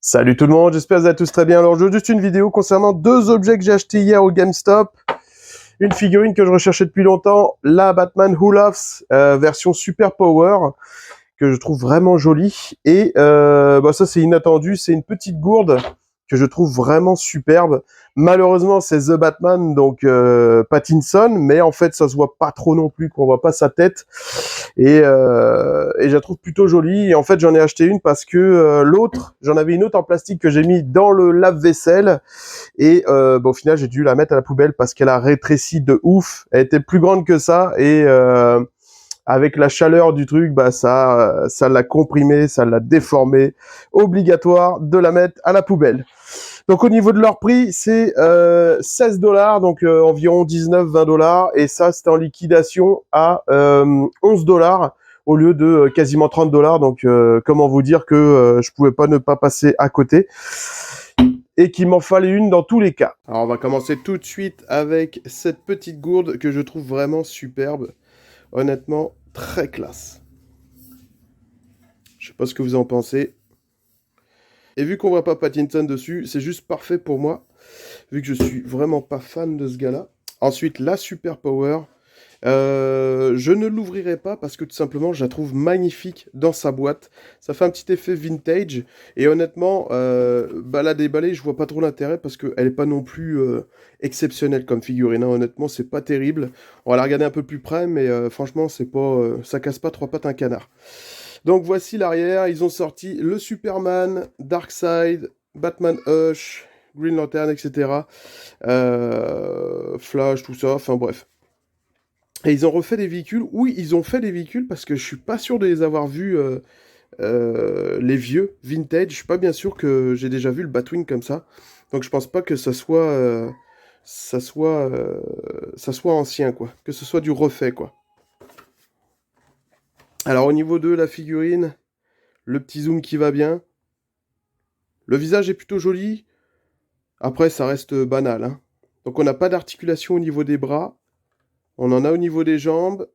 Salut tout le monde, j'espère que vous allez tous très bien. Alors, je veux juste une vidéo concernant deux objets que j'ai achetés hier au GameStop. Une figurine que je recherchais depuis longtemps, la Batman Who Laughs, version Super Power, que je trouve vraiment jolie. Et ça c'est inattendu, c'est une petite gourde que je trouve vraiment superbe. Malheureusement, c'est The Batman, donc Pattinson, mais en fait, ça se voit pas trop non plus, qu'on voit pas sa tête. Et je la trouve plutôt jolie. Et en fait, j'en ai acheté une parce que l'autre, j'en avais une autre en plastique que j'ai mis dans le lave-vaisselle. Et au final, j'ai dû la mettre à la poubelle parce qu'elle a rétréci de ouf. Elle était plus grande que ça et avec la chaleur du truc, ça l'a comprimé, ça l'a déformé. Obligatoire de la mettre à la poubelle. Donc au niveau de leur prix, c'est 16 $, donc environ 19-20 $. Et ça, c'était en liquidation à 11 $ au lieu de quasiment 30 $. Donc comment vous dire que je pouvais pas ne pas passer à côté et qu'il m'en fallait une dans tous les cas. Alors on va commencer tout de suite avec cette petite gourde que je trouve vraiment superbe. Honnêtement, très classe. Je sais pas ce que vous en pensez. Et vu qu'on voit pas Pattinson dessus, c'est juste parfait pour moi, vu que je suis vraiment pas fan de ce gars-là. Ensuite, la Super Power. Je ne l'ouvrirai pas parce que tout simplement, je la trouve magnifique dans sa boîte. Ça fait un petit effet vintage. Et honnêtement, la déballer, je vois pas trop l'intérêt parce qu'elle est pas non plus exceptionnelle comme figurine. Hein. Honnêtement, c'est pas terrible. On va la regarder un peu plus près, mais franchement, c'est pas, ça casse pas trois pattes un canard. Donc voici l'arrière, ils ont sorti le Superman, Darkseid, Batman Hush, Green Lantern, etc. Flash, tout ça, enfin bref. Et ils ont refait des véhicules. Oui, ils ont fait des véhicules parce que je suis pas sûr de les avoir vus, les vieux, vintage. Je suis pas bien sûr que j'ai déjà vu le Batwing comme ça. Donc je pense pas que ça soit, ça soit ancien, quoi. Que ce soit du refait, quoi. Alors au niveau de la figurine, le petit zoom qui va bien. Le visage est plutôt joli. Après, ça reste banal. Hein. Donc on n'a pas d'articulation au niveau des bras. On en a au niveau des jambes.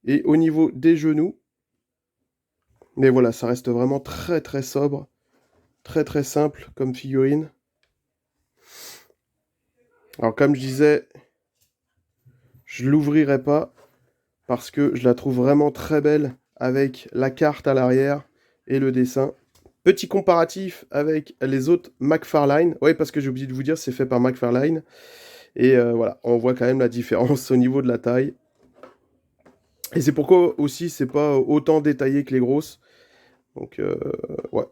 Et au niveau des genoux. Mais voilà, ça reste vraiment très très sobre. Très très simple comme figurine. Alors comme je disais, je l'ouvrirai pas. Parce que je la trouve vraiment très belle. Avec la carte à l'arrière et le dessin. Petit comparatif avec les autres McFarlane. Oui, parce que j'ai oublié de vous dire, c'est fait par McFarlane. Et voilà, on voit quand même la différence au niveau de la taille. Et c'est pourquoi aussi c'est pas autant détaillé que les grosses. Donc ouais.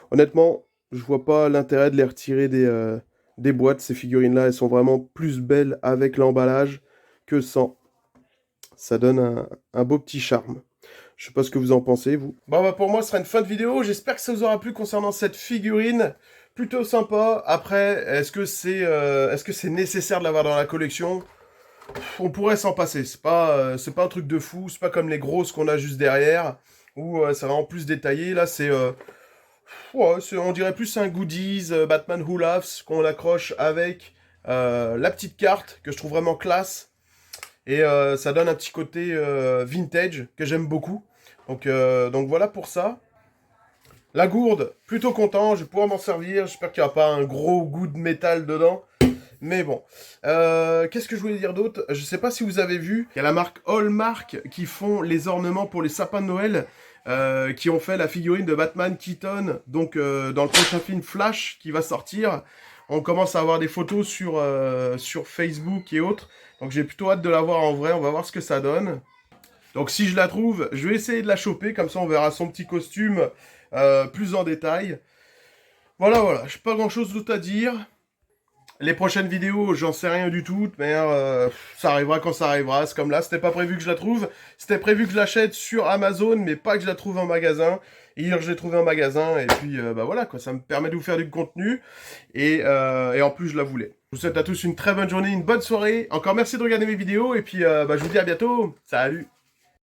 Honnêtement, je vois pas l'intérêt de les retirer des boîtes. Ces figurines-là, elles sont vraiment plus belles avec l'emballage que sans. Ça donne un beau petit charme. Je sais pas ce que vous en pensez, vous. Bon, pour moi, ce sera une fin de vidéo. J'espère que ça vous aura plu concernant cette figurine. Plutôt sympa. Après, est-ce que c'est nécessaire de l'avoir dans la collection? On pourrait s'en passer. C'est pas un truc de fou. C'est pas comme les grosses qu'on a juste derrière. Où ça va en plus détaillé. Là, on dirait plus un goodies Batman Who Laughs qu'on l'accroche avec la petite carte que je trouve vraiment classe. Et ça donne un petit côté vintage que j'aime beaucoup. Donc voilà pour ça. La gourde, plutôt content, je vais pouvoir m'en servir. J'espère qu'il n'y aura pas un gros goût de métal dedans. Mais bon. Qu'est-ce que je voulais dire d'autre? Je sais pas si vous avez vu, il y a la marque Hallmark qui font les ornements pour les sapins de Noël. Qui ont fait la figurine de Batman Keaton. Donc dans le prochain film Flash qui va sortir. On commence à avoir des photos sur Facebook et autres. Donc j'ai plutôt hâte de la voir en vrai, on va voir ce que ça donne. Donc si je la trouve, je vais essayer de la choper, comme ça on verra son petit costume plus en détail. Voilà, j'ai pas grand chose d'autre à dire. Les prochaines vidéos, j'en sais rien du tout, mais ça arrivera quand ça arrivera. C'est comme là, c'était pas prévu que je la trouve. C'était prévu que je l'achète sur Amazon, mais pas que je la trouve en magasin. Hier, je l'ai trouvé en magasin, et puis voilà, quoi, ça me permet de vous faire du contenu. Et en plus, je la voulais. Je vous souhaite à tous une très bonne journée, une bonne soirée. Encore merci de regarder mes vidéos, et puis je vous dis à bientôt. Salut!